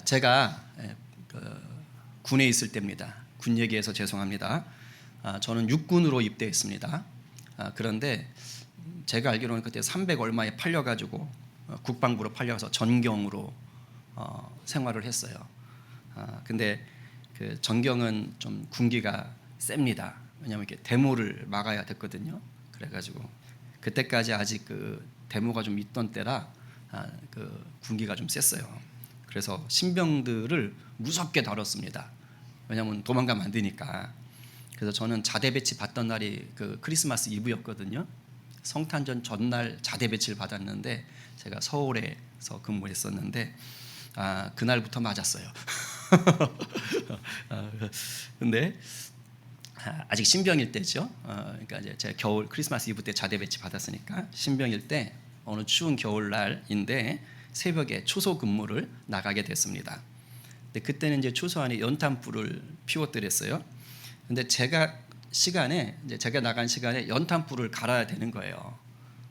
제가 군에 있을 때입니다. 군 얘기해서 죄송합니다. 저는 육군으로 입대했습니다. 그런데 제가 알기로는 그때 300 얼마에 팔려가지고 국방부로 팔려서 전경으로 생활을 했어요. 근데 그 전경은 좀 군기가 셉니다. 왜냐하면 이렇게 데모를 막아야 됐거든요. 그래가지고 그때까지 아직 그 데모가 좀 있던 때라 그 군기가 좀 셌어요. 그래서 신병들을 무섭게 다뤘습니다. 왜냐하면 도망가면 안 되니까. 그래서 저는 자대 배치 받던 날이 그 크리스마스 이브였거든요. 성탄절 전날 자대 배치를 받았는데 제가 서울에서 근무했었는데 그날부터 맞았어요. 근데 아직 신병일 때죠. 그러니까 이제 제가 겨울 크리스마스 이브 때 자대 배치 받았으니까 신병일 때 어느 추운 겨울날인데 새벽에 초소 근무를 나가게 됐습니다. 근데 그때는 이제 초소 안에 연탄불을 피웠더랬어요. 근데 제가 나간 시간에 연탄불을 갈아야 되는 거예요.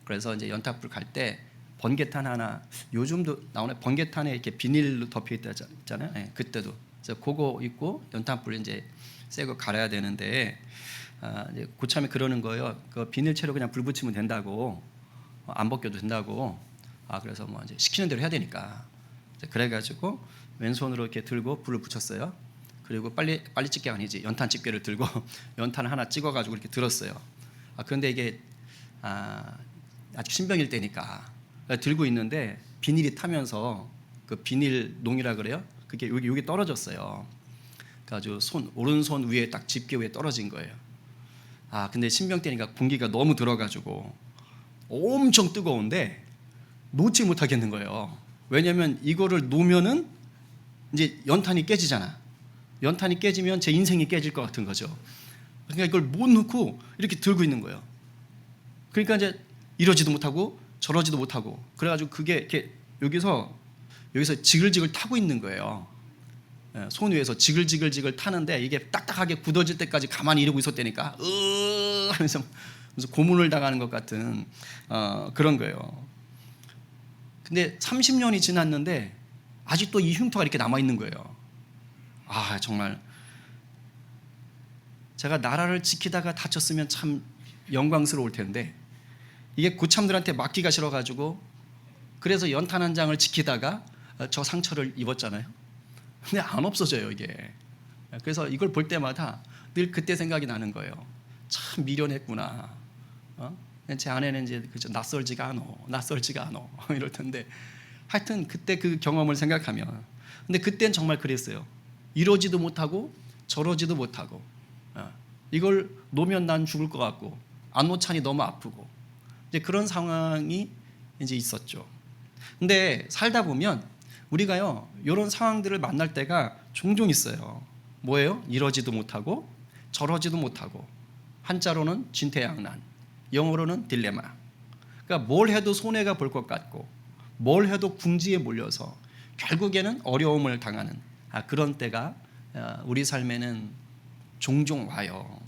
그래서 이제 연탄불 갈 때 번개탄 하나, 요즘도 나오는 번개탄에 이렇게 비닐로 덮여 있잖아요. 네, 그때도 그래서 그거 입고 연탄불 이제 새거 갈아야 되는데 이제 고참이 그러는 거예요. 그 비닐채로 그냥 불 붙이면 된다고, 안 벗겨도 된다고. 그래서 뭐 이제 시키는 대로 해야 되니까. 그래가지고 왼손으로 이렇게 들고 불을 붙였어요. 그리고 빨리 집게가 아니지, 연탄 집게를 들고 연탄을 하나 찍어가지고 이렇게 들었어요. 그런데 이게 아직 신병일 때니까 들고 있는데 비닐이 타면서 그 비닐 농이라 그래요. 그게 여기 떨어졌어요. 그래가지고 오른손 위에 딱 집게 위에 떨어진 거예요. 근데 신병 때니까 공기가 너무 들어가지고 엄청 뜨거운데 놓지 못하겠는 거예요. 왜냐하면 이거를 놓으면은 이제 연탄이 깨지잖아. 연탄이 깨지면 제 인생이 깨질 것 같은 거죠. 그러니까 이걸 못 놓고 이렇게 들고 있는 거예요. 그러니까 이제 이러지도 못하고 저러지도 못하고, 그래가지고 그게 이렇게 여기서 지글지글 타고 있는 거예요. 손 위에서 지글지글 타는데 이게 딱딱하게 굳어질 때까지 가만히 이러고 있었다니까 하면서 무슨 고문을 당하는 것 같은 그런 거예요. 근데 30년이 지났는데 아직도 이 흉터가 이렇게 남아 있는 거예요. 정말 제가 나라를 지키다가 다쳤으면 참 영광스러울 텐데 이게 고참들한테 맞기가 싫어가지고 그래서 연탄 한 장을 지키다가 저 상처를 입었잖아요. 근데 안 없어져요 이게. 그래서 이걸 볼 때마다 늘 그때 생각이 나는 거예요. 참 미련했구나. 제 아내는 이제 낯설지가 않어 이럴 텐데, 하여튼 그때 그 경험을 생각하면, 근데 그땐 정말 그랬어요. 이러지도 못하고 저러지도 못하고, 이걸 놓으면 난 죽을 것 같고 안 놓자니 너무 아프고, 이제 그런 상황이 이제 있었죠. 근데 살다 보면 우리가요 이런 상황들을 만날 때가 종종 있어요. 뭐예요? 이러지도 못하고 저러지도 못하고, 한자로는 진퇴양난, 영어로는 딜레마. 그러니까 뭘 해도 손해가 볼 것 같고 뭘 해도 궁지에 몰려서 결국에는 어려움을 당하는 그런 때가 우리 삶에는 종종 와요.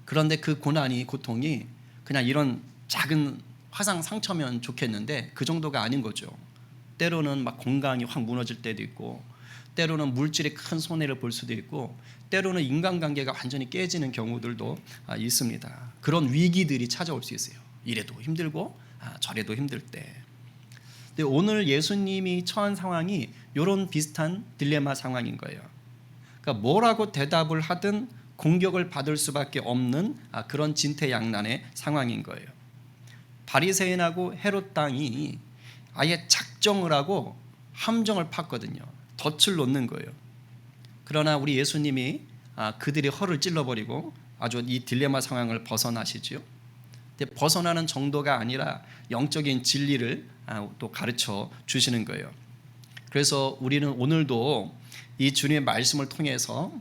그런데 그 고통이 그냥 이런 작은 화상 상처면 좋겠는데 그 정도가 아닌 거죠. 때로는 막 건강이 확 무너질 때도 있고, 때로는 물질의 큰 손해를 볼 수도 있고, 때로는 인간관계가 완전히 깨지는 경우들도 있습니다. 그런 위기들이 찾아올 수 있어요. 이래도 힘들고 저래도 힘들 때. 근데 오늘 예수님이 처한 상황이 이런 비슷한 딜레마 상황인 거예요. 그러니까 뭐라고 대답을 하든 공격을 받을 수밖에 없는 그런 진퇴양난의 상황인 거예요. 바리새인하고 헤롯 당이 아예 작정을 하고 함정을 팠거든요. 덫을 놓는 거예요. 그러나 우리 예수님이 그들의 허를 찔러버리고 아주 이 딜레마 상황을 벗어나시죠. 근데 벗어나는 정도가 아니라 영적인 진리를 또 가르쳐 주시는 거예요. 그래서 우리는 오늘도 이 주님의 말씀을 통해서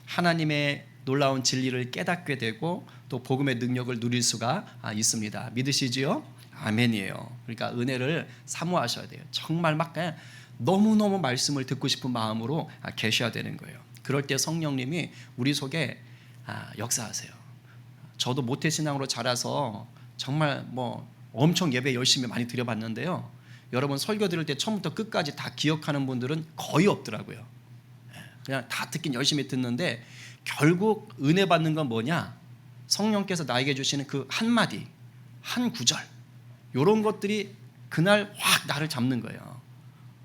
하나님의 놀라운 진리를 깨닫게 되고 또 복음의 능력을 누릴 수가 있습니다. 믿으시지요? 아멘이에요. 그러니까 은혜를 사모하셔야 돼요. 정말 막 너무너무 말씀을 듣고 싶은 마음으로 계셔야 되는 거예요. 그럴 때 성령님이 우리 속에 역사하세요. 저도 모태신앙으로 자라서 정말 뭐 엄청 예배 열심히 많이 드려봤는데요, 여러분 설교 들을 때 처음부터 끝까지 다 기억하는 분들은 거의 없더라고요. 그냥 다 듣긴 열심히 듣는데 결국 은혜 받는 건 뭐냐? 성령께서 나에게 주시는 그 한마디, 한 구절, 이런 것들이 그날 확 나를 잡는 거예요.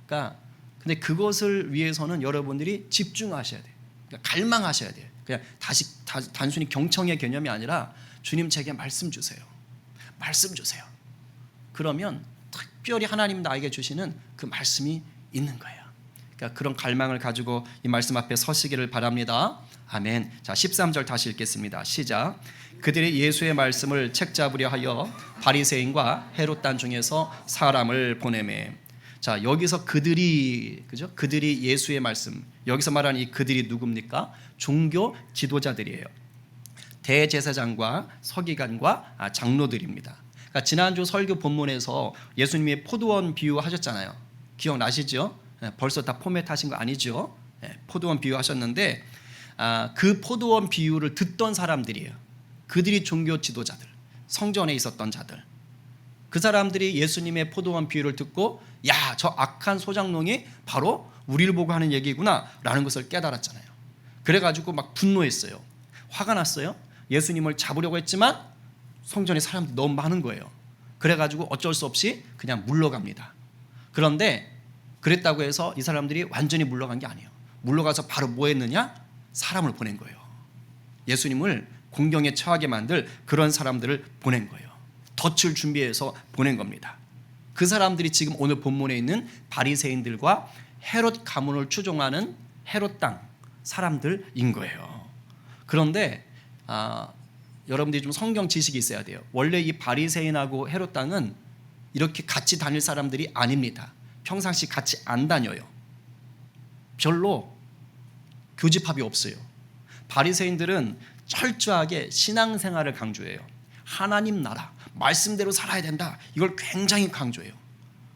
그러니까 근데 그것을 위해서는 여러분들이 집중하셔야 돼요. 그러니까 갈망하셔야 돼요. 그냥 단순히 경청의 개념이 아니라 주님 제게 말씀 주세요. 말씀 주세요. 그러면 특별히 하나님 나에게 주시는 그 말씀이 있는 거예요. 그러니까 그런 갈망을 가지고 이 말씀 앞에 서시기를 바랍니다. 아멘. 자, 13절 다시 읽겠습니다. 시작. 그들이 예수의 말씀을 책잡으려 하여 바리새인과 헤롯단 중에서 사람을 보내매. 자, 여기서 그들이, 그죠? 그들이 예수의 말씀. 여기서 말하는 이 그들이 누굽니까? 종교 지도자들이에요. 대제사장과 서기관과 장로들입니다. 그러니까 지난주 설교 본문에서 예수님이 포도원 비유하셨잖아요. 기억나시죠? 벌써 다 포맷하신 거 아니죠? 포도원 비유하셨는데 그 포도원 비유를 듣던 사람들이에요. 그들이 종교 지도자들, 성전에 있었던 자들. 그 사람들이 예수님의 포도원 비유를 듣고 야, 저 악한 소장농이 바로 우리를 보고 하는 얘기구나 라는 것을 깨달았잖아요. 그래가지고 막 분노했어요. 화가 났어요. 예수님을 잡으려고 했지만 성전에 사람들이 너무 많은 거예요. 그래가지고 어쩔 수 없이 그냥 물러갑니다. 그런데 그랬다고 해서 이 사람들이 완전히 물러간 게 아니에요. 물러가서 바로 뭐 했느냐? 사람을 보낸 거예요. 예수님을 공경에 처하게 만들 그런 사람들을 보낸 거예요. 덫을 준비해서 보낸 겁니다. 그 사람들이 지금 오늘 본문에 있는 바리새인들과 헤롯 가문을 추종하는 헤롯 땅 사람들인 거예요. 그런데 여러분들이 좀 성경 지식이 있어야 돼요. 원래 이 바리새인하고 헤롯 땅은 이렇게 같이 다닐 사람들이 아닙니다. 평상시 같이 안 다녀요. 별로 교집합이 없어요. 바리새인들은 철저하게 신앙생활을 강조해요. 하나님 나라, 말씀대로 살아야 된다. 이걸 굉장히 강조해요.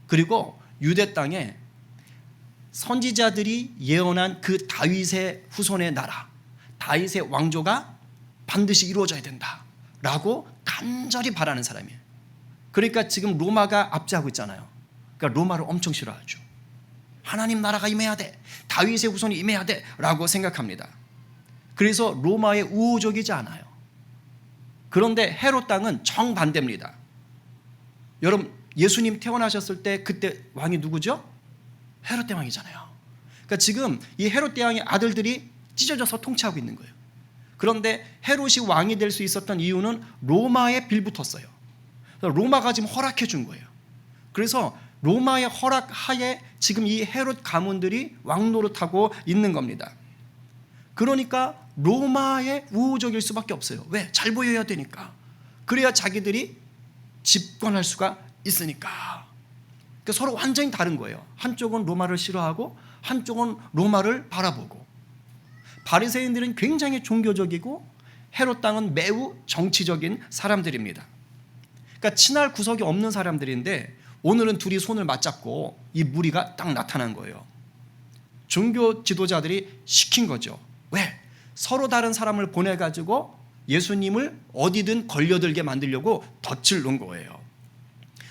그리고 유대 땅에 선지자들이 예언한 그 다윗의 후손의 나라, 다윗의 왕조가 반드시 이루어져야 된다라고 간절히 바라는 사람이에요. 그러니까 지금 로마가 압제하고 있잖아요. 그러니까 로마를 엄청 싫어하죠. 하나님 나라가 임해야 돼, 다윗의 후손이 임해야 돼라고 생각합니다. 그래서 로마에 우호적이지 않아요. 그런데 헤롯 땅은 정반대입니다. 여러분 예수님 태어나셨을 때 그때 왕이 누구죠? 헤롯 대왕이잖아요. 그러니까 지금 이 헤롯 대왕의 아들들이 찢어져서 통치하고 있는 거예요. 그런데 헤롯이 왕이 될 수 있었던 이유는 로마에 빌붙었어요. 로마가 지금 허락해 준 거예요. 그래서 로마의 허락하에 지금 이 헤롯 가문들이 왕노릇하고 있는 겁니다. 그러니까 로마의 우호적일 수밖에 없어요. 왜? 잘 보여야 되니까. 그래야 자기들이 집권할 수가 있으니까. 그러니까 서로 완전히 다른 거예요. 한쪽은 로마를 싫어하고 한쪽은 로마를 바라보고. 바리새인들은 굉장히 종교적이고 헤롯 땅은 매우 정치적인 사람들입니다. 그러니까 친할 구석이 없는 사람들인데 오늘은 둘이 손을 맞잡고 이 무리가 딱 나타난 거예요. 종교 지도자들이 시킨 거죠. 왜? 서로 다른 사람을 보내가지고 예수님을 어디든 걸려들게 만들려고 덫을 놓은 거예요.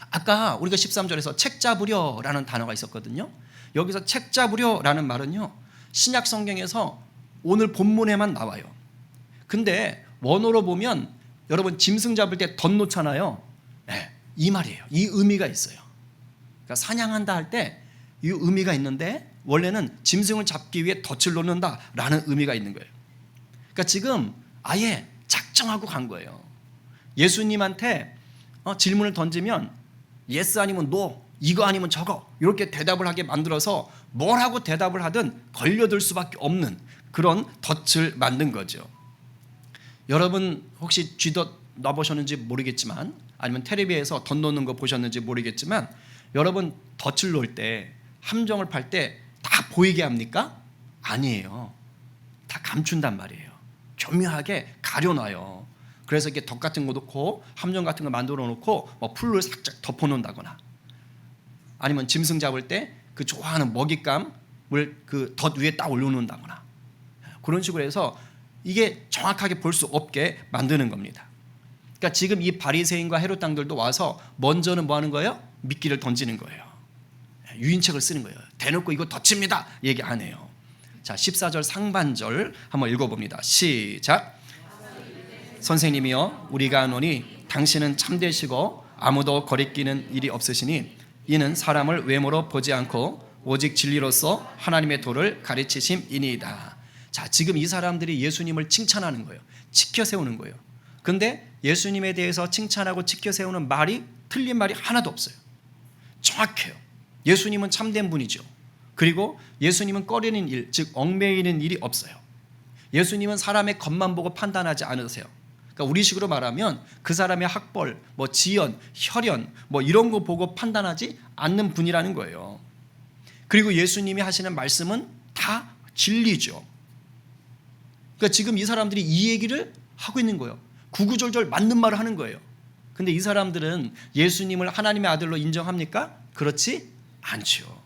아까 우리가 13절에서 책 잡으려라는 단어가 있었거든요. 여기서 책 잡으려라는 말은요, 신약 성경에서 오늘 본문에만 나와요. 근데 원어로 보면 여러분 짐승 잡을 때 덫 놓잖아요. 네, 이 말이에요. 이 의미가 있어요. 그러니까 사냥한다 할 때 이 의미가 있는데 원래는 짐승을 잡기 위해 덫을 놓는다라는 의미가 있는 거예요. 그러니까 지금 아예 작정하고 간 거예요. 예수님한테 질문을 던지면 예스 아니면 노, 이거 아니면 저거 이렇게 대답을 하게 만들어서 뭐라고 대답을 하든 걸려들 수밖에 없는 그런 덫을 만든 거죠. 여러분 혹시 쥐덫 놔보셨는지 모르겠지만 아니면 텔레비에서 덫 놓는 거 보셨는지 모르겠지만 여러분 덫을 놓을 때 함정을 팔 때 다 보이게 합니까? 아니에요. 다 감춘단 말이에요. 교묘하게 가려놔요. 그래서 이렇게 덫 같은 거 놓고 함정 같은 거 만들어 놓고 뭐 풀을 살짝 덮어놓는다거나 아니면 짐승 잡을 때 그 좋아하는 먹잇감을 그 덫 위에 딱 올려놓는다거나 그런 식으로 해서 이게 정확하게 볼 수 없게 만드는 겁니다. 그러니까 지금 이 바리새인과 헤롯 땅들도 와서 먼저는 뭐 하는 거예요? 미끼를 던지는 거예요. 유인책을 쓰는 거예요. 대놓고 이거 덧칩니다 얘기 안 해요. 자, 14절 상반절 한번 읽어봅니다. 시작. 선생님이여 우리가 아노니 당신은 참되시고 아무도 거리끼는 일이 없으시니 이는 사람을 외모로 보지 않고 오직 진리로서 하나님의 도를 가르치심이니이다. 자, 지금 이 사람들이 예수님을 칭찬하는 거예요. 치켜 세우는 거예요. 근데 예수님에 대해서 칭찬하고 치켜 세우는 말이 틀린 말이 하나도 없어요. 정확해요. 예수님은 참된 분이죠. 그리고 예수님은 꺼리는 일, 즉 얽매이는 일이 없어요. 예수님은 사람의 겉만 보고 판단하지 않으세요. 그러니까 우리식으로 말하면 그 사람의 학벌, 뭐 지연, 혈연, 뭐 이런 거 보고 판단하지 않는 분이라는 거예요. 그리고 예수님이 하시는 말씀은 다 진리죠. 그러니까 지금 이 사람들이 이 얘기를 하고 있는 거예요. 구구절절 맞는 말을 하는 거예요. 근데 이 사람들은 예수님을 하나님의 아들로 인정합니까? 그렇지 않죠.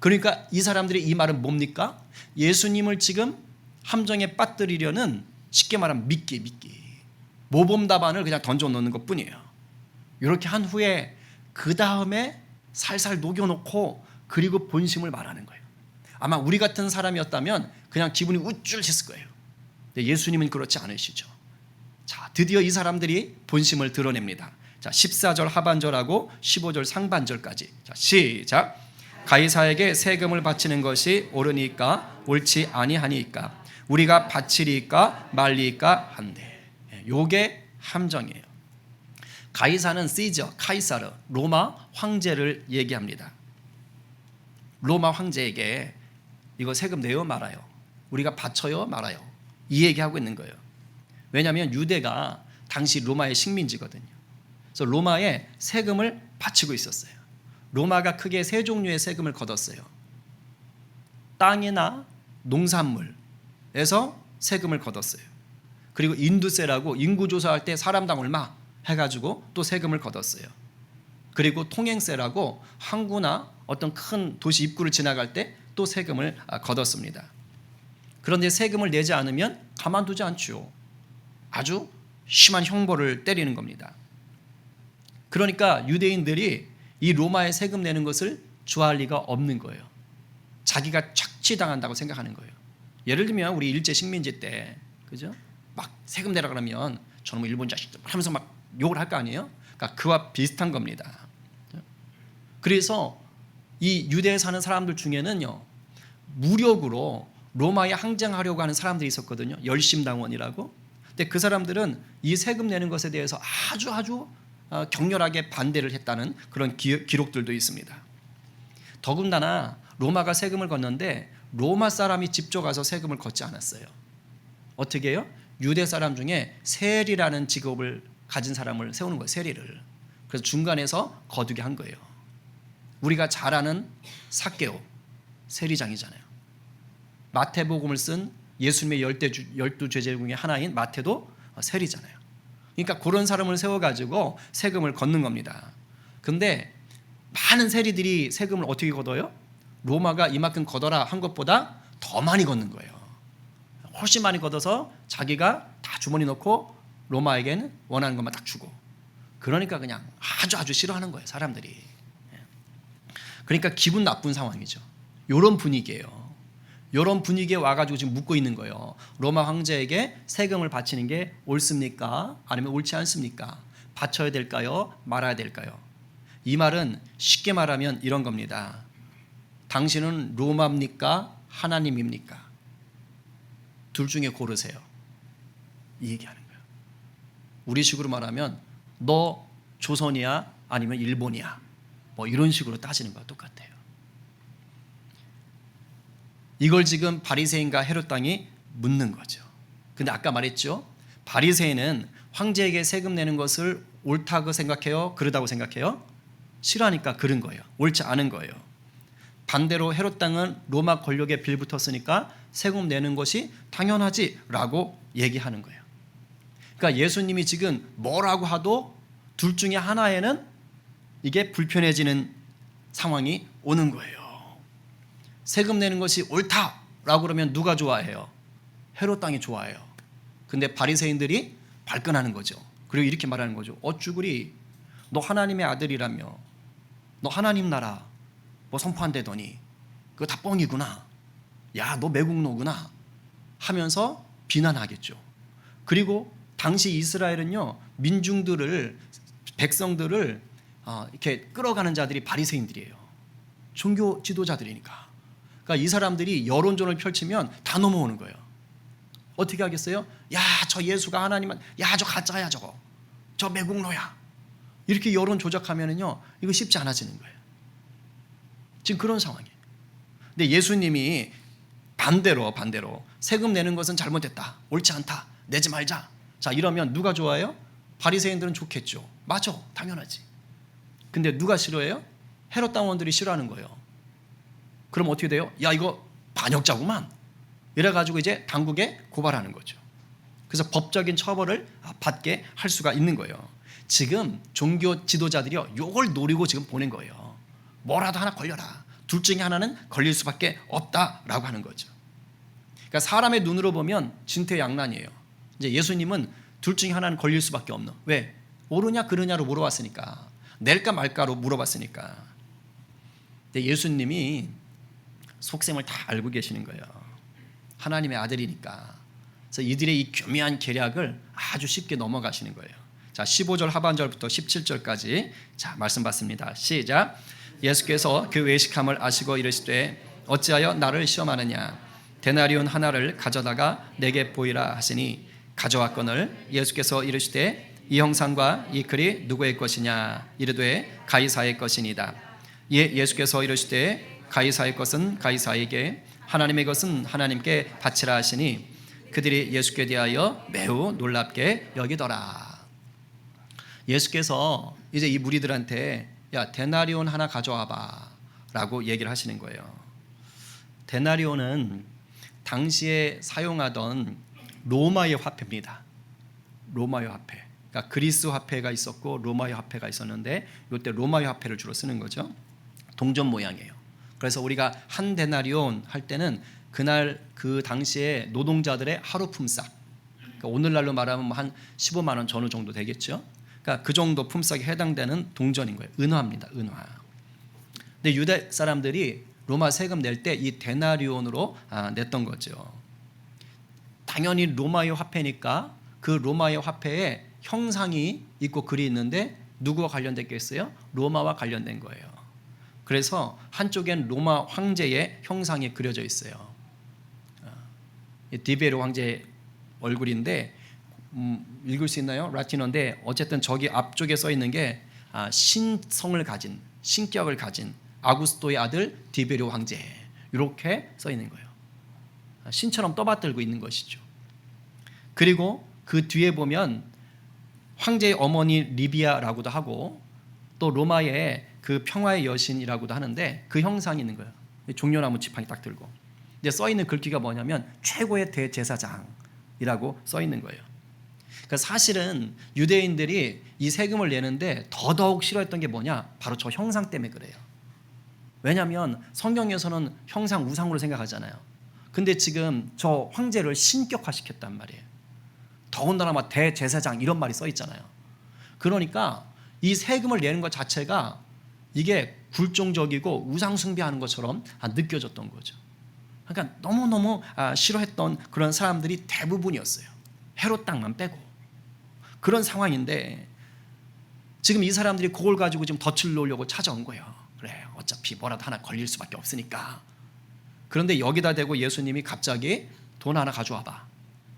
그러니까 이 사람들의 이 말은 뭡니까? 예수님을 지금 함정에 빠뜨리려는, 쉽게 말하면 믿기 모범 답안을 그냥 던져 놓는 것뿐이에요. 이렇게 한 후에 그 다음에 살살 녹여놓고 그리고 본심을 말하는 거예요. 아마 우리 같은 사람이었다면 그냥 기분이 우쭐했을 거예요. 근데 예수님은 그렇지 않으시죠. 자, 드디어 이 사람들이 본심을 드러냅니다. 자, 14절 하반절하고 15절 상반절까지. 자, 시작. 가이사에게 세금을 바치는 것이 옳으니까 옳지 아니하니까 우리가 바치리까 말리까 한데. 요게 함정이에요. 가이사는 시저, 카이사르, 로마 황제를 얘기합니다. 로마 황제에게 이거 세금 내요 말아요? 우리가 바쳐요 말아요? 이 얘기하고 있는 거예요. 왜냐하면 유대가 당시 로마의 식민지거든요. 그래서 로마에 세금을 바치고 있었어요. 로마가 크게 세 종류의 세금을 걷었어요. 땅이나 농산물에서 세금을 걷었어요. 그리고 인두세라고 인구 조사할 때 사람당 얼마 해가지고 또 세금을 걷었어요. 그리고 통행세라고 항구나 어떤 큰 도시 입구를 지나갈 때 또 세금을 걷었습니다. 그런데 세금을 내지 않으면 가만두지 않죠. 아주 심한 형벌을 때리는 겁니다. 그러니까 유대인들이 이 로마에 세금 내는 것을 좋아할 리가 없는 거예요. 자기가 착취당한다고 생각하는 거예요. 예를 들면 우리 일제 식민지 때, 그죠? 막 세금 내라 그러면 저놈 일본 자식들 하면서 막 욕을 할 거 아니에요? 그러니까 그와 비슷한 겁니다. 그래서 이 유대에 사는 사람들 중에는요, 무력으로 로마에 항쟁하려고 하는 사람들이 있었거든요. 열심당원이라고. 근데 그 사람들은 이 세금 내는 것에 대해서 아주 격렬하게 반대를 했다는 그런 기록들도 있습니다. 더군다나 로마가 세금을 걷는데 로마 사람이 직접 가서 세금을 걷지 않았어요. 어떻게 해요? 유대 사람 중에 세리라는 직업을 가진 사람을 세우는 거예요. 세리를. 그래서 중간에서 거두게 한 거예요. 우리가 잘 아는 삭개오 세리장이잖아요. 마태복음을 쓴 예수님의 12제자 중에 하나인 마태도 세리잖아요. 그러니까 그런 사람을 세워가지고 세금을 걷는 겁니다. 근데 많은 세리들이 세금을 어떻게 걷어요? 로마가 이만큼 걷어라 한 것보다 더 많이 걷는 거예요. 훨씬 많이 걷어서 자기가 다 주머니 넣고 로마에게는 원하는 것만 딱 주고. 그러니까 그냥 아주 싫어하는 거예요, 사람들이. 그러니까 기분 나쁜 상황이죠. 이런 분위기예요. 이런 분위기에 와가지고 지금 묻고 있는 거예요. 로마 황제에게 세금을 바치는 게 옳습니까? 아니면 옳지 않습니까? 바쳐야 될까요? 말아야 될까요? 이 말은 쉽게 말하면 이런 겁니다. 당신은 로마입니까? 하나님입니까? 둘 중에 고르세요. 이 얘기하는 거예요. 우리식으로 말하면 너 조선이야? 아니면 일본이야? 뭐 이런 식으로 따지는 거와 똑같아요. 이걸 지금 바리새인과 헤롯 당이 묻는 거죠. 근데 아까 말했죠. 바리새인은 황제에게 세금 내는 것을 옳다고 생각해요? 그러다고 생각해요? 싫어하니까 그런 거예요. 옳지 않은 거예요. 반대로 헤롯 당은 로마 권력에 빌붙었으니까 세금 내는 것이 당연하지라고 얘기하는 거예요. 그러니까 예수님이 지금 뭐라고 하도 둘 중에 하나에는 이게 불편해지는 상황이 오는 거예요. 세금 내는 것이 옳다라고 그러면 누가 좋아해요? 헤롯 당이 좋아해요. 근데 바리새인들이 발끈하는 거죠. 그리고 이렇게 말하는 거죠. 어쭈구리 너 하나님의 아들이라며, 너 하나님 나라 뭐 선포한다더니 그거 다 뻥이구나. 야, 너 매국노구나 하면서 비난하겠죠. 그리고 당시 이스라엘은요, 민중들을, 백성들을 이렇게 끌어가는 자들이 바리새인들이에요. 종교 지도자들이니까. 그러니까 이 사람들이 여론전을 펼치면 다 넘어오는 거예요. 어떻게 하겠어요? 야, 저 예수가 하나님은, 야, 저 가짜야, 저거, 저 매국노야. 이렇게 여론 조작하면은요, 이거 쉽지 않아지는 거예요. 지금 그런 상황이에요. 근데 예수님이 반대로 세금 내는 것은 잘못됐다, 옳지 않다, 내지 말자. 자, 이러면 누가 좋아해요? 바리새인들은 좋겠죠. 맞아, 당연하지. 근데 누가 싫어해요? 헤롯 당원들이 싫어하는 거예요. 그럼 어떻게 돼요? 야, 이거 반역자구만. 이래가지고 이제 당국에 고발하는 거죠. 그래서 법적인 처벌을 받게 할 수가 있는 거예요. 지금 종교 지도자들이요, 요걸 노리고 지금 보낸 거예요. 뭐라도 하나 걸려라. 둘 중에 하나는 걸릴 수밖에 없다라고 하는 거죠. 그러니까 사람의 눈으로 보면 진퇴양난이에요. 이제 예수님은 둘 중에 하나는 걸릴 수밖에 없는. 왜? 옳으냐 그르냐로 물어봤으니까. 낼까 말까로 물어봤으니까. 근데 예수님이 속셈을 다 알고 계시는 거예요. 하나님의 아들이니까. 그래서 이들의 이 교묘한 계략을 아주 쉽게 넘어가시는 거예요. 자, 15절 하반절부터 17절까지 자, 말씀 받습니다. 시작. 예수께서 그 외식함을 아시고 이르시되 어찌하여 나를 시험하느냐. 데나리온 하나를 가져다가 내게 보이라 하시니 가져왔거늘 예수께서 이르시되 이 형상과 이 글이 누구의 것이냐. 이르되 가이사의 것이니이다. 예수께서 이르시되 가이사의 것은 가이사에게, 하나님의 것은 하나님께 바치라 하시니 그들이 예수께 대하여 매우 놀랍게 여기더라. 예수께서 이제 이 무리들한테 야, 데나리온 하나 가져와봐 라고 얘기를 하시는 거예요. 데나리온은 당시에 사용하던 로마의 화폐입니다. 로마의 화폐. 그러니까 그리스 화폐가 있었고 로마의 화폐가 있었는데 이때 로마의 화폐를 주로 쓰는 거죠. 동전 모양이에요. 그래서 우리가 한 데나리온 할 때는 그날 그 당시에 노동자들의 하루 품삯, 그러니까 오늘날로 말하면 한 15만 원 전후 정도 되겠죠. 그러니까 그 정도 품삯에 해당되는 동전인 거예요. 은화입니다. 은화. 근데 유대 사람들이 로마 세금 낼 때 이 데나리온으로 냈던 거죠. 당연히 로마의 화폐니까 그 로마의 화폐에 형상이 있고 글이 있는데 누구와 관련됐겠어요? 로마와 관련된 거예요. 그래서 한쪽엔 로마 황제의 형상이 그려져 있어요. 디베로 황제 얼굴인데 읽을 수 있나요? 라틴어인데 어쨌든 저기 앞쪽에 써 있는 게 신성을 가진, 신격을 가진 아구스토의 아들 디베로 황제, 이렇게 써 있는 거예요. 신처럼 떠받들고 있는 것이죠. 그리고 그 뒤에 보면 황제의 어머니 리비아라고도 하고 또 로마의 그 평화의 여신이라고도 하는데 그 형상이 있는 거예요. 종려나무 지팡이 딱 들고. 근데 써 있는 글귀가 뭐냐면 최고의 대제사장이라고 써 있는 거예요. 그러니까 사실은 유대인들이 이 세금을 내는데 더더욱 싫어했던 게 뭐냐? 바로 저 형상 때문에 그래요. 왜냐하면 성경에서는 형상 우상으로 생각하잖아요. 근데 지금 저 황제를 신격화시켰단 말이에요. 더군다나 막 대제사장 이런 말이 써 있잖아요. 그러니까 이 세금을 내는 것 자체가 이게 굴종적이고 우상 숭배하는 것처럼 느껴졌던 거죠. 그러니까 너무너무 싫어했던 그런 사람들이 대부분이었어요. 헤롯 땅만 빼고. 그런 상황인데 지금 이 사람들이 그걸 가지고 지금 덫을 놓으려고 찾아온 거예요. 그래, 어차피 뭐라도 하나 걸릴 수밖에 없으니까. 그런데 여기다 대고 예수님이 갑자기 돈 하나 가져와봐.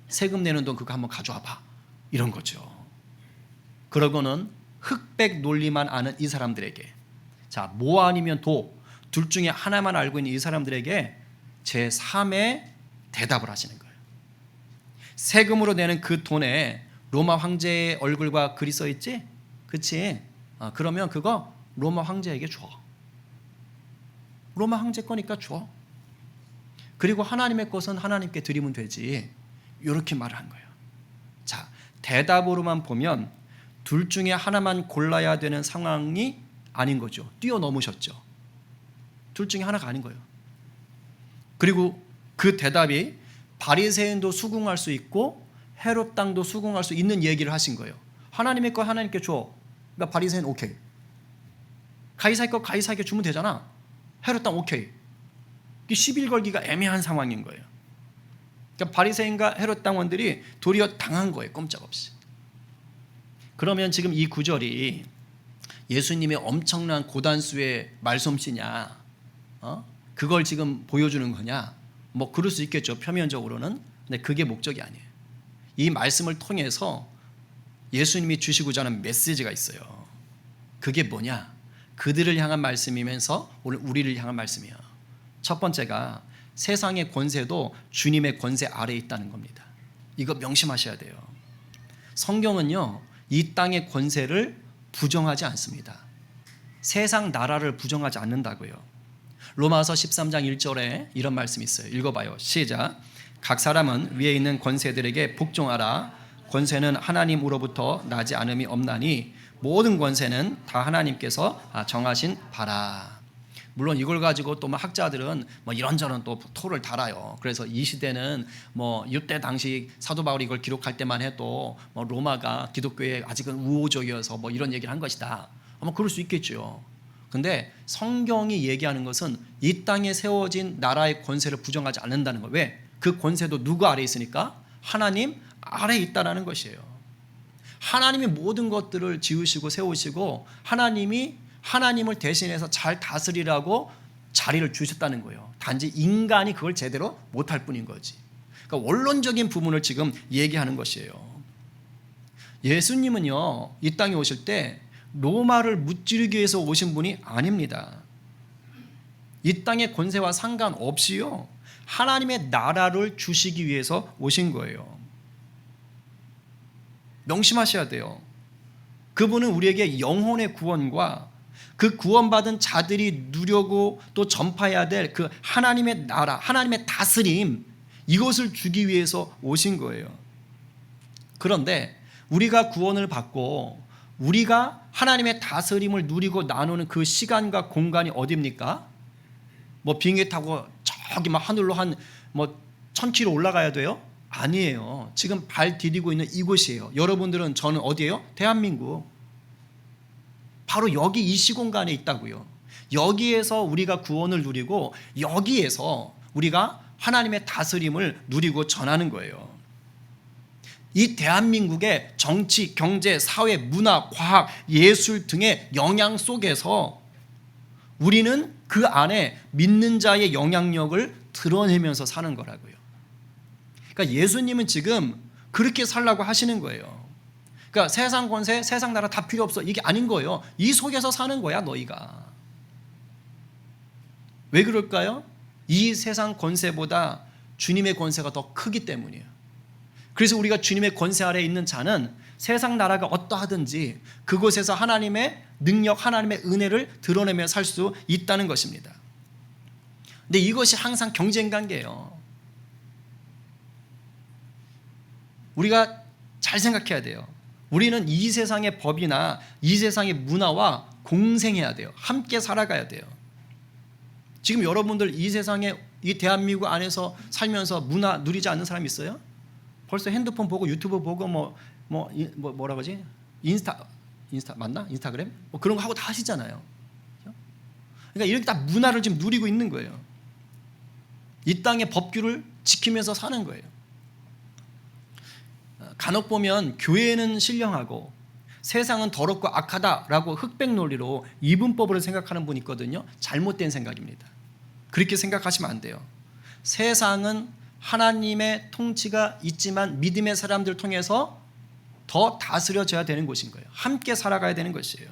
세금 내는 돈 그거 한번 가져와봐. 이런 거죠. 그러고는 흑백 논리만 아는 이 사람들에게, 자, 뭐 아니면 도, 둘 중에 하나만 알고 있는 이 사람들에게 제3의 대답을 하시는 거예요. 세금으로 내는 그 돈에 로마 황제의 얼굴과 글이 써 있지? 그치? 그러면 그거 로마 황제에게 줘. 로마 황제 거니까 줘. 그리고 하나님의 것은 하나님께 드리면 되지. 이렇게 말을 한 거예요. 자, 대답으로만 보면 둘 중에 하나만 골라야 되는 상황이 아닌 거죠. 뛰어넘으셨죠. 둘 중에 하나가 아닌 거예요. 그리고 그 대답이 바리새인도 수긍할 수 있고 헤롯 땅도 수긍할 수 있는 얘기를 하신 거예요. 하나님의 거 하나님께 줘. 그러니까 바리새인 오케이. 가이사의 거 가이사에게 주면 되잖아. 헤롯 땅 오케이. 시빌 걸기가 애매한 상황인 거예요. 그러니까 바리새인과 헤롯 당원들이 도리어 당한 거예요. 꼼짝없이. 그러면 지금 이 구절이 예수님의 엄청난 고단수의 말솜씨냐, 그걸 지금 보여주는 거냐? 뭐 그럴 수 있겠죠, 표면적으로는. 근데 그게 목적이 아니에요. 이 말씀을 통해서 예수님이 주시고자 하는 메시지가 있어요. 그게 뭐냐? 그들을 향한 말씀이면서 오늘 우리를 향한 말씀이에요. 첫 번째가 세상의 권세도 주님의 권세 아래에 있다는 겁니다. 이거 명심하셔야 돼요. 성경은요, 이 땅의 권세를 부정하지 않습니다. 세상 나라를 부정하지 않는다고요. 로마서 13장 1절에 이런 말씀이 있어요. 읽어봐요. 시작. 각 사람은 위에 있는 권세들에게 복종하라. 권세는 하나님으로부터 나지 않음이 없나니 모든 권세는 다 하나님께서 정하신 바라. 물론 이걸 가지고 또 학자들은 뭐 이런저런 또 토를 달아요. 그래서 이 시대는 뭐 이때 당시 사도 바울이 이걸 기록할 때만 해도 뭐 로마가 기독교에 아직은 우호적이어서 뭐 이런 얘기를 한 것이다. 아마 그럴 수 있겠죠. 근데 성경이 얘기하는 것은 이 땅에 세워진 나라의 권세를 부정하지 않는다는 거예요. 왜? 그 권세도 누구 아래에 있으니까? 하나님 아래에 있다라는 것이에요. 하나님이 모든 것들을 지으시고 세우시고 하나님을 대신해서 잘 다스리라고 자리를 주셨다는 거예요. 단지 인간이 그걸 제대로 못할 뿐인 거지. 그러니까 원론적인 부분을 지금 얘기하는 것이에요. 예수님은요, 이 땅에 오실 때 로마를 무찌르기 위해서 오신 분이 아닙니다. 이 땅의 권세와 상관없이요, 하나님의 나라를 주시기 위해서 오신 거예요. 명심하셔야 돼요. 그분은 우리에게 영혼의 구원과 그 구원받은 자들이 누려고 또 전파해야 될 그 하나님의 나라, 하나님의 다스림, 이것을 주기 위해서 오신 거예요. 그런데 우리가 구원을 받고 우리가 하나님의 다스림을 누리고 나누는 그 시간과 공간이 어디입니까? 뭐 비행기 타고 저기 막 하늘로 한 뭐 1000km 올라가야 돼요? 아니에요. 지금 발 디디고 있는 이곳이에요. 여러분들은, 저는 어디예요? 대한민국. 바로 여기 이 시공간에 있다고요. 여기에서 우리가 구원을 누리고 여기에서 우리가 하나님의 다스림을 누리고 전하는 거예요. 이 대한민국의 정치, 경제, 사회, 문화, 과학, 예술 등의 영향 속에서 우리는 그 안에 믿는 자의 영향력을 드러내면서 사는 거라고요. 그러니까 예수님은 지금 그렇게 살라고 하시는 거예요. 그러니까 세상 권세, 세상 나라 다 필요 없어, 이게 아닌 거예요. 이 속에서 사는 거야, 너희가. 왜 그럴까요? 이 세상 권세보다 주님의 권세가 더 크기 때문이에요. 그래서 우리가 주님의 권세 아래에 있는 자는 세상 나라가 어떠하든지 그곳에서 하나님의 능력, 하나님의 은혜를 드러내며 살 수 있다는 것입니다. 근데 이것이 항상 경쟁 관계예요. 우리가 잘 생각해야 돼요. 우리는 이 세상의 법이나 이 세상의 문화와 공생해야 돼요. 함께 살아가야 돼요. 지금 여러분들 이 세상에, 이 대한민국 안에서 살면서 문화 누리지 않는 사람 있어요? 벌써 핸드폰 보고 유튜브 보고 뭐라 그러지? 인스타 맞나? 인스타그램? 뭐 그런 거 하고 다 하시잖아요. 그러니까 이렇게 다 문화를 지금 누리고 있는 거예요. 이 땅의 법규를 지키면서 사는 거예요. 간혹 보면 교회는 신령하고 세상은 더럽고 악하다라고 흑백 논리로 이분법으로 생각하는 분이 있거든요. 잘못된 생각입니다. 그렇게 생각하시면 안 돼요. 세상은 하나님의 통치가 있지만 믿음의 사람들을 통해서 더 다스려져야 되는 곳인 거예요. 함께 살아가야 되는 것이에요.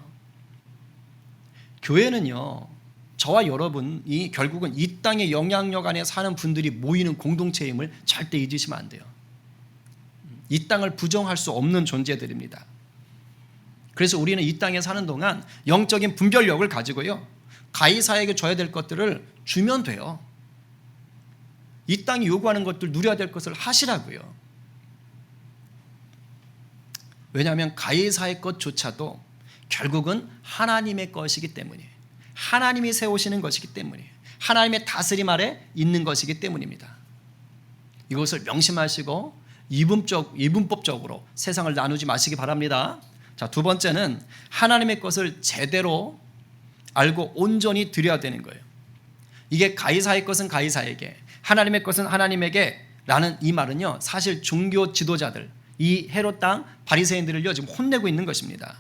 교회는요, 저와 여러분이 결국은 이 땅의 영향력 안에 사는 분들이 모이는 공동체임을 절대 잊으시면 안 돼요. 이 땅을 부정할 수 없는 존재들입니다. 그래서 우리는 이 땅에 사는 동안 영적인 분별력을 가지고요, 가이사에게 줘야 될 것들을 주면 돼요. 이 땅이 요구하는 것들, 누려야 될 것을 하시라고요. 왜냐하면 가이사의 것조차도 결국은 하나님의 것이기 때문이에요. 하나님이 세우시는 것이기 때문이에요. 하나님의 다스림 아래 있는 것이기 때문입니다. 이것을 명심하시고 이분법적으로 세상을 나누지 마시기 바랍니다. 자, 두 번째는 하나님의 것을 제대로 알고 온전히 드려야 되는 거예요. 이게 가이사의 것은 가이사에게, 하나님의 것은 하나님에게 라는 이 말은요, 사실 종교 지도자들, 이 헤롯 땅 바리새인들을요 지금 혼내고 있는 것입니다.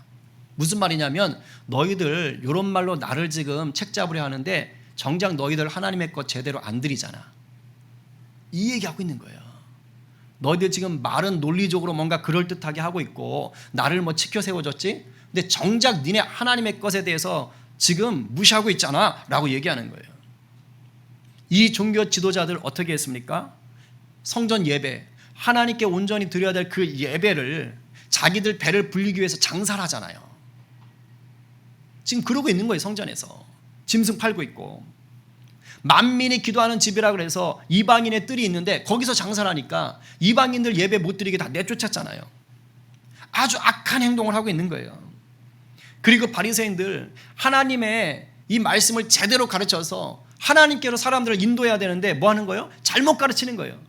무슨 말이냐면, 너희들 이런 말로 나를 지금 책잡으려 하는데 정작 너희들 하나님의 것 제대로 안 드리잖아, 이 얘기하고 있는 거예요. 너희들 지금 말은 논리적으로 뭔가 그럴듯하게 하고 있고 나를 뭐 치켜 세워줬지, 근데 정작 니네 하나님의 것에 대해서 지금 무시하고 있잖아 라고 얘기하는 거예요. 이 종교 지도자들 어떻게 했습니까? 성전 예배, 하나님께 온전히 드려야 될 그 예배를 자기들 배를 불리기 위해서 장사를 하잖아요. 지금 그러고 있는 거예요. 성전에서 짐승 팔고 있고, 만민이 기도하는 집이라 그래서 이방인의 뜰이 있는데 거기서 장사를 하니까 이방인들 예배 못 드리게 다 내쫓았잖아요. 아주 악한 행동을 하고 있는 거예요. 그리고 바리새인들, 하나님의 이 말씀을 제대로 가르쳐서 하나님께로 사람들을 인도해야 되는데 뭐 하는 거예요? 잘못 가르치는 거예요.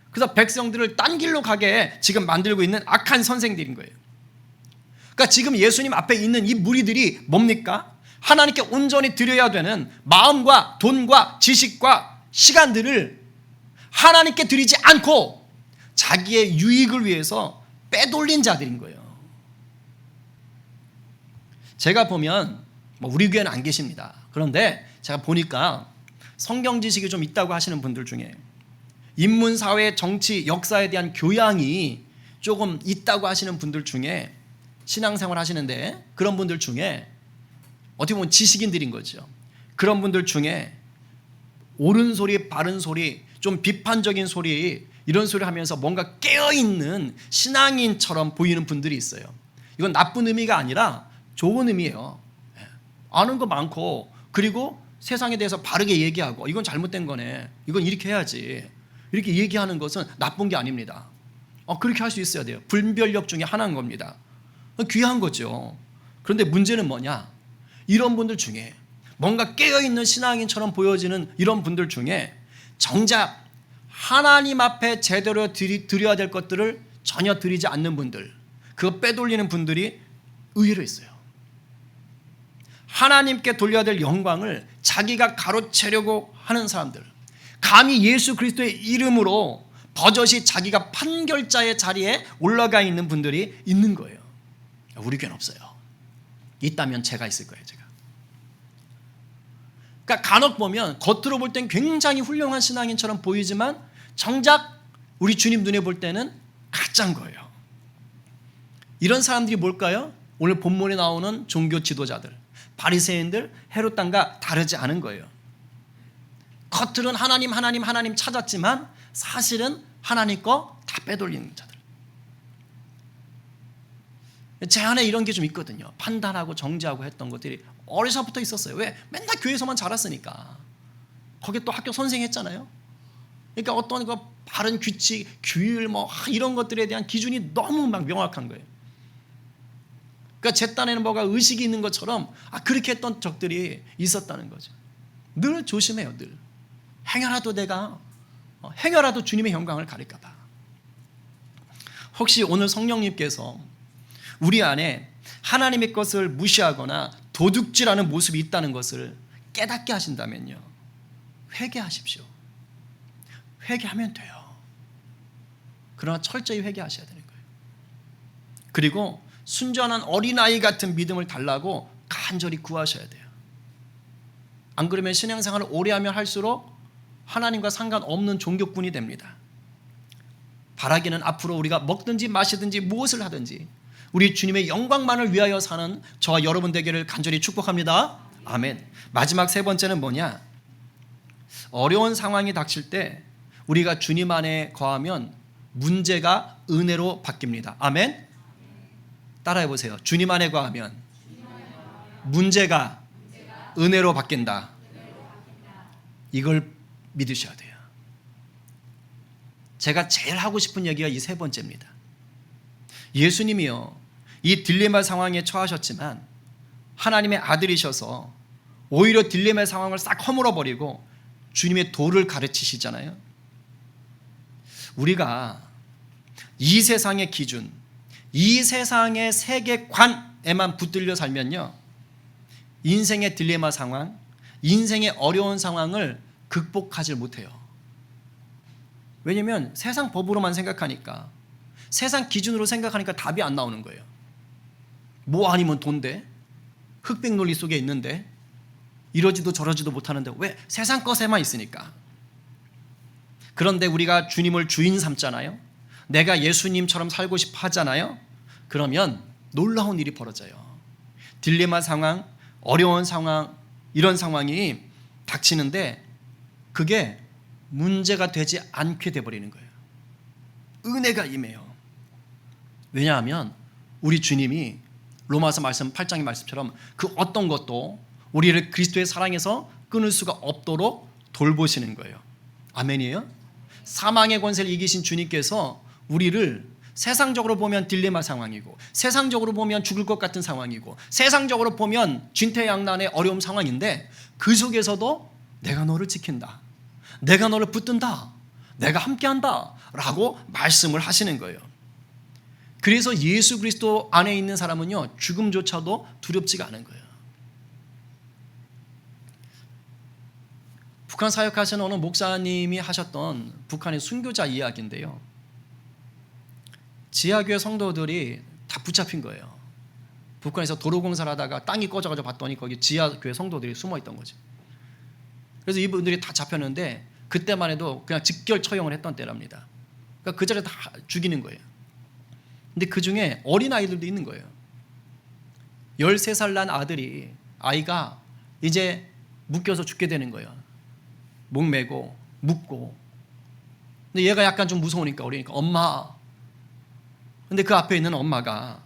그래서 백성들을 딴 길로 가게 지금 만들고 있는 악한 선생들인 거예요. 그러니까 지금 예수님 앞에 있는 이 무리들이 뭡니까? 하나님께 온전히 드려야 되는 마음과 돈과 지식과 시간들을 하나님께 드리지 않고 자기의 유익을 위해서 빼돌린 자들인 거예요. 제가 보면 우리 교회는 안 계십니다. 그런데 제가 보니까 성경 지식이 좀 있다고 하시는 분들 중에, 인문, 사회, 정치, 역사에 대한 교양이 조금 있다고 하시는 분들 중에, 신앙생활 하시는데 그런 분들 중에 어떻게 보면 지식인들인 거죠. 그런 분들 중에 옳은 소리, 바른 소리, 좀 비판적인 소리, 이런 소리 하면서 뭔가 깨어있는 신앙인처럼 보이는 분들이 있어요. 이건 나쁜 의미가 아니라 좋은 의미예요. 아는 거 많고, 그리고 세상에 대해서 바르게 얘기하고, 이건 잘못된 거네, 이건 이렇게 해야지, 이렇게 얘기하는 것은 나쁜 게 아닙니다. 그렇게 할 수 있어야 돼요. 분별력 중에 하나인 겁니다. 귀한 거죠. 그런데 문제는 뭐냐, 이런 분들 중에, 뭔가 깨어있는 신앙인처럼 보여지는 이런 분들 중에 정작 하나님 앞에 제대로 드려야 될 것들을 전혀 드리지 않는 분들, 그거 빼돌리는 분들이 의외로 있어요. 하나님께 돌려야 될 영광을 자기가 가로채려고 하는 사람들, 감히 예수 그리스도의 이름으로 버젓이 자기가 판결자의 자리에 올라가 있는 분들이 있는 거예요. 우리 교회는 없어요. 있다면 제가 있을 거예요. 제가. 그러니까 간혹 보면 겉으로 볼 땐 굉장히 훌륭한 신앙인처럼 보이지만 정작 우리 주님 눈에 볼 때는 가짜인 거예요. 이런 사람들이 뭘까요? 오늘 본문에 나오는 종교 지도자들, 바리새인들, 헤롯 땅과 다르지 않은 거예요. 겉으로는 하나님 하나님 하나님 찾았지만 사실은 하나님 거 다 빼돌리는 자들. 제 안에 이런 게 좀 있거든요. 판단하고 정죄하고 했던 것들이 어려서부터 있었어요. 왜? 맨날 교회에서만 자랐으니까. 거기 또 학교 선생 했잖아요. 그러니까 어떤 그 바른 규칙, 규율 뭐 이런 것들에 대한 기준이 너무 막 명확한 거예요. 그러니까 제 딴에는 뭐가 의식이 있는 것처럼 그렇게 했던 적들이 있었다는 거죠. 늘 조심해요. 늘 행여라도 내가 행여라도 주님의 영광을 가릴까 봐. 혹시 오늘 성령님께서 우리 안에 하나님의 것을 무시하거나 도둑질하는 모습이 있다는 것을 깨닫게 하신다면요, 회개하십시오. 회개하면 돼요. 그러나 철저히 회개하셔야 되는 거예요. 그리고 순전한 어린아이 같은 믿음을 달라고 간절히 구하셔야 돼요. 안 그러면 신앙생활을 오래 하면 할수록 하나님과 상관없는 종교꾼이 됩니다. 바라기는 앞으로 우리가 먹든지 마시든지 무엇을 하든지 우리 주님의 영광만을 위하여 사는 저와 여러분 되기를 간절히 축복합니다. 아멘. 마지막 세 번째는 뭐냐? 어려운 상황이 닥칠 때 우리가 주님 안에 거하면 문제가 은혜로 바뀝니다. 아멘. 따라해 보세요. 주님 안에 거하면 문제가 은혜로 바뀐다. 이걸 믿으셔야 돼요. 제가 제일 하고 싶은 얘기가 이 세 번째입니다. 예수님이요, 이 딜레마 상황에 처하셨지만 하나님의 아들이셔서 오히려 딜레마 상황을 싹 허물어버리고 주님의 도를 가르치시잖아요. 우리가 이 세상의 기준, 이 세상의 세계관에만 붙들려 살면요, 인생의 딜레마 상황, 인생의 어려운 상황을 극복하지 못해요. 왜냐하면 세상 법으로만 생각하니까, 세상 기준으로 생각하니까 답이 안 나오는 거예요. 뭐 아니면 돈데, 흑백 논리 속에 있는데, 이러지도 저러지도 못하는데 왜 세상 것에만 있으니까. 그런데 우리가 주님을 주인 삼잖아요. 내가 예수님처럼 살고 싶어 하잖아요. 그러면 놀라운 일이 벌어져요. 딜레마 상황, 어려운 상황, 이런 상황이 닥치는데 그게 문제가 되지 않게 돼버리는 거예요. 은혜가 임해요. 왜냐하면 우리 주님이 로마서 말씀 8장의 말씀처럼 그 어떤 것도 우리를 그리스도의 사랑에서 끊을 수가 없도록 돌보시는 거예요. 아멘이에요? 사망의 권세를 이기신 주님께서 우리를 세상적으로 보면 딜레마 상황이고, 세상적으로 보면 죽을 것 같은 상황이고, 세상적으로 보면 진퇴양난의 어려움 상황인데 그 속에서도 내가 너를 지킨다, 내가 너를 붙든다, 내가 함께한다 라고 말씀을 하시는 거예요. 그래서 예수 그리스도 안에 있는 사람은요, 죽음조차도 두렵지가 않은 거예요. 북한 사역하시는 어느 목사님이 하셨던 북한의 순교자 이야기인데요, 지하교회 성도들이 다 붙잡힌 거예요. 북한에서 도로공사를 하다가 땅이 꺼져가지고 봤더니 거기 지하교회 성도들이 숨어있던 거지. 그래서 이분들이 다 잡혔는데 그때만 해도 그냥 직결 처형을 했던 때랍니다. 그러니까 그 자리에 다 죽이는 거예요. 근데 그 중에 어린아이들도 있는 거예요. 13살 난 아이가 이제 묶여서 죽게 되는 거예요. 목 메고 묶고. 근데 얘가 약간 좀 무서우니까, 어리니까 엄마. 근데 그 앞에 있는 엄마가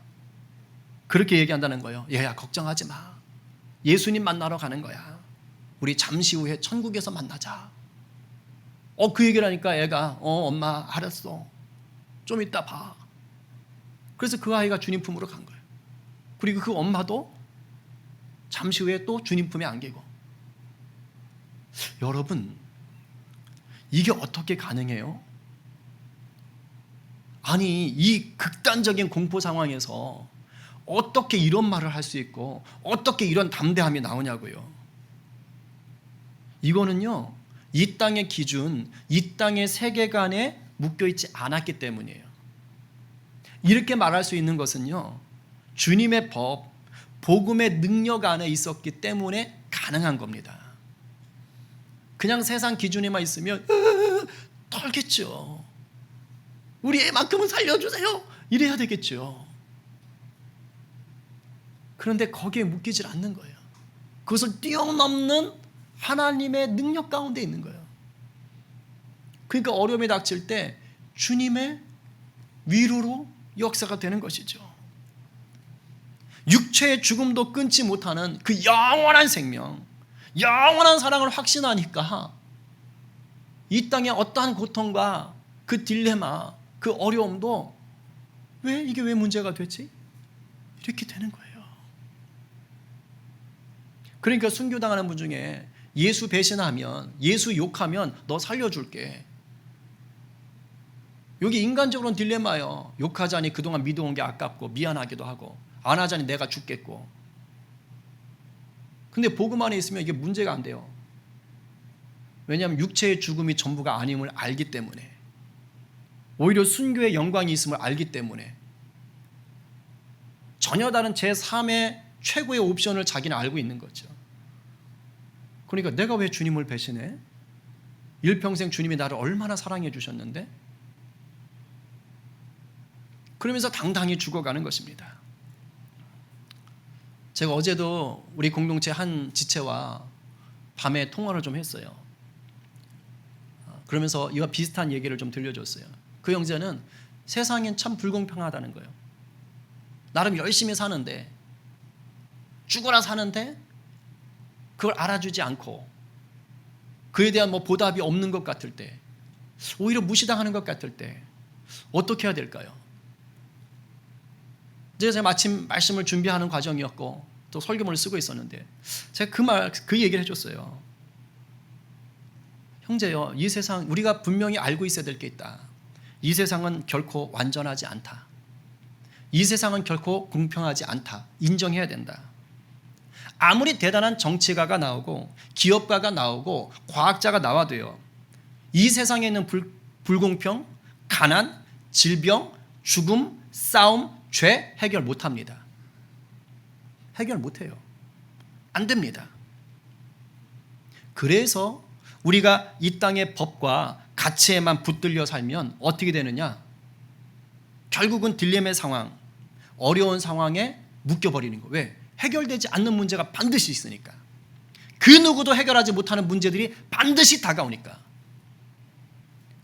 그렇게 얘기한다는 거예요. 얘야, 걱정하지 마. 예수님 만나러 가는 거야. 우리 잠시 후에 천국에서 만나자. 그 얘기를 하니까 애가 엄마 알았어. 좀 이따 봐. 그래서 그 아이가 주님 품으로 간 거예요. 그리고 그 엄마도 잠시 후에 또 주님 품에 안기고. 여러분, 이게 어떻게 가능해요? 아니, 이 극단적인 공포 상황에서 어떻게 이런 말을 할 수 있고 어떻게 이런 담대함이 나오냐고요. 이거는요, 이 땅의 기준, 이 땅의 세계관에 묶여있지 않았기 때문이에요. 이렇게 말할 수 있는 것은요, 주님의 법, 복음의 능력 안에 있었기 때문에 가능한 겁니다. 그냥 세상 기준에만 있으면 털겠죠. 우리 애만큼은 살려주세요, 이래야 되겠죠. 그런데 거기에 묶이질 않는 거예요. 그것을 뛰어넘는 하나님의 능력 가운데 있는 거예요. 그러니까 어려움이 닥칠 때 주님의 위로로 역사가 되는 것이죠. 육체의 죽음도 끊지 못하는 그 영원한 생명, 영원한 사랑을 확신하니까 이 땅의 어떠한 고통과 그 딜레마, 그 어려움도 이게 왜 문제가 되지? 이렇게 되는 거예요. 그러니까 순교당하는 분 중에 예수 배신하면, 예수 욕하면 너 살려줄게. 여기 인간적으로는 딜레마예요. 욕하자니 그동안 믿어온 게 아깝고 미안하기도 하고, 안 하자니 내가 죽겠고. 근데 복음 안에 있으면 이게 문제가 안 돼요. 왜냐하면 육체의 죽음이 전부가 아님을 알기 때문에, 오히려 순교의 영광이 있음을 알기 때문에, 전혀 다른 제3의 최고의 옵션을 자기는 알고 있는 거죠. 그러니까 내가 왜 주님을 배신해? 일평생 주님이 나를 얼마나 사랑해 주셨는데? 그러면서 당당히 죽어가는 것입니다. 제가 어제도 우리 공동체 한 지체와 밤에 통화를 좀 했어요. 그러면서 이와 비슷한 얘기를 좀 들려줬어요. 그 형제는 세상엔 참 불공평하다는 거예요. 나름 열심히 사는데, 죽어라 사는데 그걸 알아주지 않고 그에 대한 보답이 없는 것 같을 때, 오히려 무시당하는 것 같을 때 어떻게 해야 될까요? 제가 마침 말씀을 준비하는 과정이었고 또 설교문을 쓰고 있었는데 제가 그 얘기를 해줬어요. 형제요, 이 세상 우리가 분명히 알고 있어야 될 게 있다. 이 세상은 결코 완전하지 않다. 이 세상은 결코 공평하지 않다. 인정해야 된다. 아무리 대단한 정치가가 나오고 기업가가 나오고 과학자가 나와도요, 이 세상에 있는 불공평, 가난, 질병, 죽음, 싸움, 죄 해결 못합니다. 해결 못해요. 안 됩니다. 그래서 우리가 이 땅의 법과 가치에만 붙들려 살면 어떻게 되느냐? 결국은 딜레마의 상황, 어려운 상황에 묶여버리는 거예요. 왜? 해결되지 않는 문제가 반드시 있으니까. 그 누구도 해결하지 못하는 문제들이 반드시 다가오니까.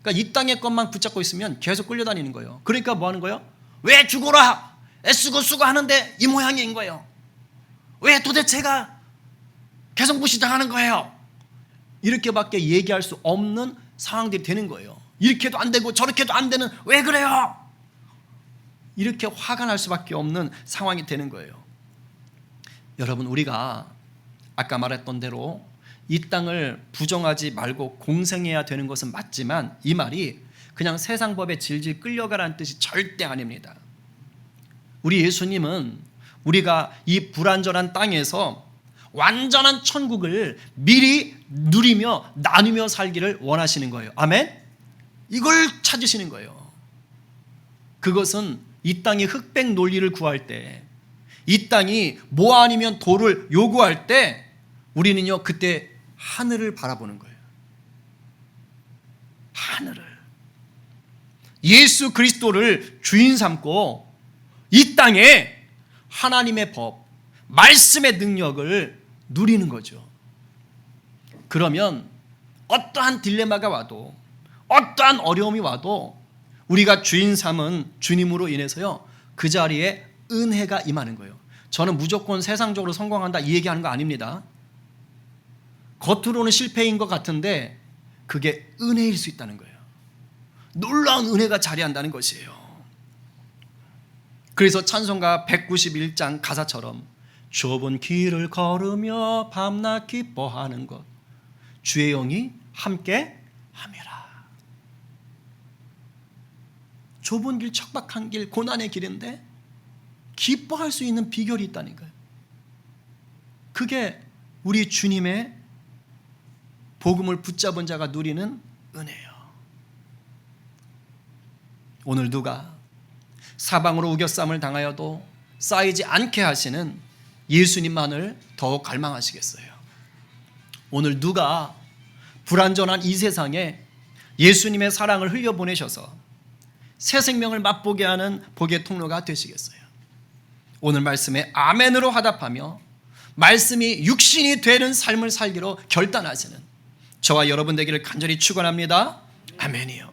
그러니까 이 땅의 것만 붙잡고 있으면 계속 끌려다니는 거예요. 그러니까 뭐 하는 거예요? 왜 죽어라? 애쓰고 수고하는데 이 모양인 거예요. 왜 도대체가 계속 무시당하는 거예요? 이렇게밖에 얘기할 수 없는 상황들이 되는 거예요. 이렇게도 안 되고 저렇게도 안 되는, 왜 그래요? 이렇게 화가 날 수밖에 없는 상황이 되는 거예요. 여러분, 우리가 아까 말했던 대로 이 땅을 부정하지 말고 공생해야 되는 것은 맞지만, 이 말이 그냥 세상 법에 질질 끌려가라는 뜻이 절대 아닙니다. 우리 예수님은 우리가 이 불완전한 땅에서 완전한 천국을 미리 누리며 나누며 살기를 원하시는 거예요. 아멘? 이걸 찾으시는 거예요. 그것은 이 땅이 흑백 논리를 구할 때, 이 땅이 뭐 아니면 도를 요구할 때 우리는요, 그때 하늘을 바라보는 거예요. 하늘을. 예수 그리스도를 주인 삼고 이 땅에 하나님의 법, 말씀의 능력을 누리는 거죠. 그러면 어떠한 딜레마가 와도, 어떠한 어려움이 와도 우리가 주인 삼은 주님으로 인해서요, 그 자리에 은혜가 임하는 거예요. 저는 무조건 세상적으로 성공한다 이 얘기하는 거 아닙니다. 겉으로는 실패인 것 같은데 그게 은혜일 수 있다는 거예요. 놀라운 은혜가 자리한다는 것이에요. 그래서 찬송가 191장 가사처럼 좁은 길을 걸으며 밤낮 기뻐하는 것 주의 영이 함께 함이라. 좁은 길, 척박한 길, 고난의 길인데 기뻐할 수 있는 비결이 있다는 거예요. 그게 우리 주님의 복음을 붙잡은 자가 누리는 은혜예요. 오늘 누가 사방으로 우겨쌈을 당하여도 쌓이지 않게 하시는 예수님만을 더욱 갈망하시겠어요? 오늘 누가 불완전한 이 세상에 예수님의 사랑을 흘려보내셔서 새 생명을 맛보게 하는 복의 통로가 되시겠어요? 오늘 말씀에 아멘으로 화답하며 말씀이 육신이 되는 삶을 살기로 결단하시는 저와 여러분 되기를 간절히 축원합니다. 아멘이요.